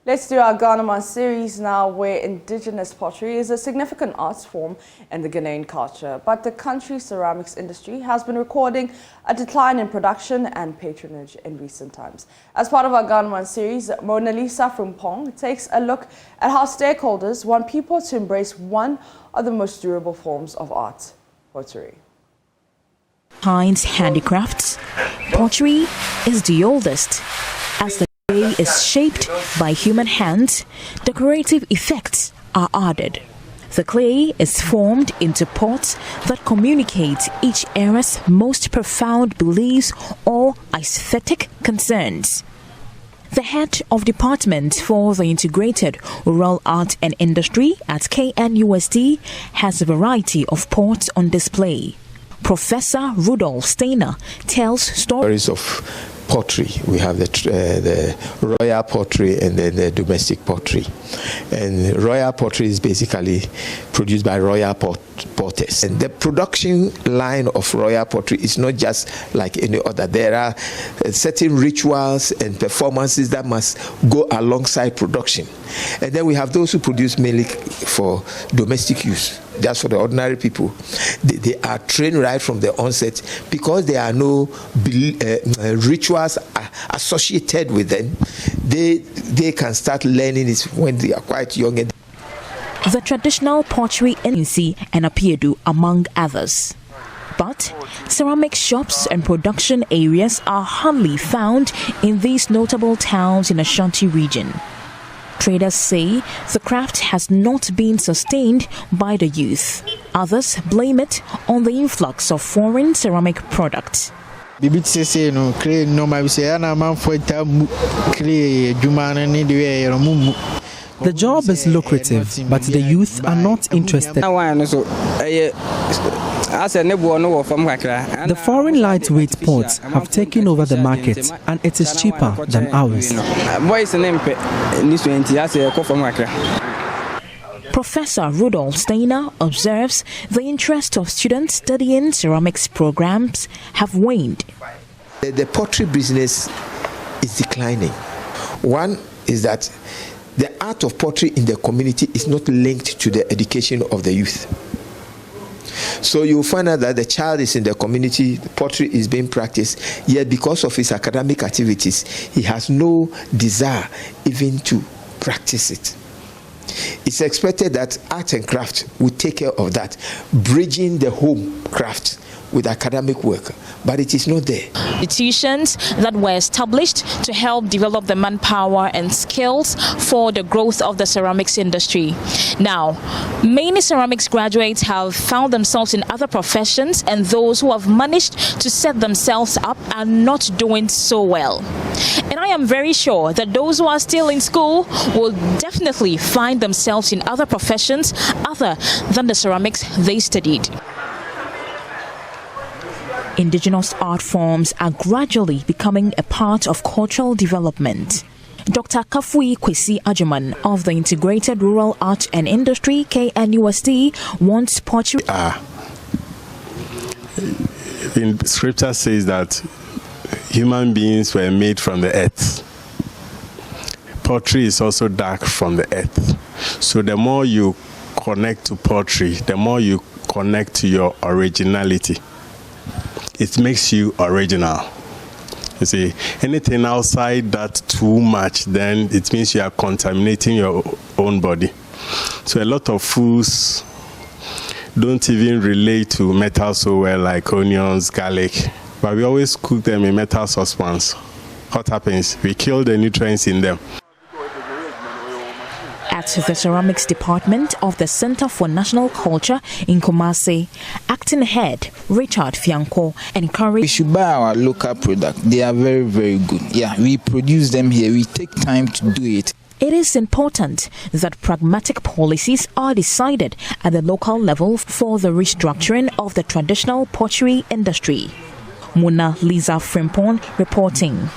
Let's do our Ghanaian series now, where Indigenous pottery is a significant arts form in the Ghanaian culture. But the country's ceramics industry has been recording a decline in production and patronage in recent times. As part of our Ghanaian series, Mona Lisa Frimpong takes a look at how stakeholders want people to embrace one of the most durable forms of art, pottery. Behind handicrafts, pottery is the oldest. As the clay is shaped by human hands, decorative effects are added. The clay is formed into pots that communicate each era's most profound beliefs or aesthetic concerns. The head of department for the Integrated Rural Art and Industry at KNUST has a variety of pots on display. Professor Rudolf Steiner tells stories of pottery. We have the royal pottery and then the domestic pottery. And royal pottery is basically produced by royal potters. And the production line of royal pottery is not just like any other. There are certain rituals and performances that must go alongside production. And then we have those who produce mainly for domestic use. That's for the ordinary people. They are trained right from the onset because there are no rituals associated with them. They can start learning it when they are quite young. The traditional pottery in Nsi and Apiedu, among others. But ceramic shops and production areas are hardly found in these notable towns in Ashanti region. Traders say the craft has not been sustained by the youth. Others blame it on the influx of foreign ceramic products. The job is lucrative, but the youth are not interested. The foreign lightweight pots have taken over the market, and it is cheaper than ours. Professor Rudolf Steiner observes the interest of students studying ceramics programs have waned. The pottery business is declining. One is that the art of pottery in the community is not linked to the education of the youth. So you'll find out that the child is in the community, pottery is being practiced, yet because of his academic activities, he has no desire even to practice it. It's expected that art and craft will take care of that, bridging the home craft with academic work, but it is not there. Institutions that were established to help develop the manpower and skills for the growth of the ceramics industry. Now, many ceramics graduates have found themselves in other professions, and those who have managed to set themselves up are not doing so well. And I am very sure that those who are still in school will definitely find themselves in other professions other than the ceramics they studied. Indigenous art forms are gradually becoming a part of cultural development. Dr. Kafui Kwesi Ajuman of the Integrated Rural Art and Industry, KNUST, wants pottery. In scripture says that human beings were made from the earth. Pottery is also dark from the earth. So the more you connect to pottery, the more you connect to your originality. It makes you original. You see, anything outside that too much, then it means you are contaminating your own body. So a lot of foods don't even relate to metal so well, like onions, garlic, but we always cook them in metal saucepans. What happens? We kill the nutrients in them. At the ceramics department of the Center for National Culture in Kumasi, acting head Richard Fianco encouraged. We should buy our local product. They are very, very good. Yeah, we produce them here. We take time to do it. It is important that pragmatic policies are decided at the local level for the restructuring of the traditional pottery industry. Mona Lisa Frimpong reporting.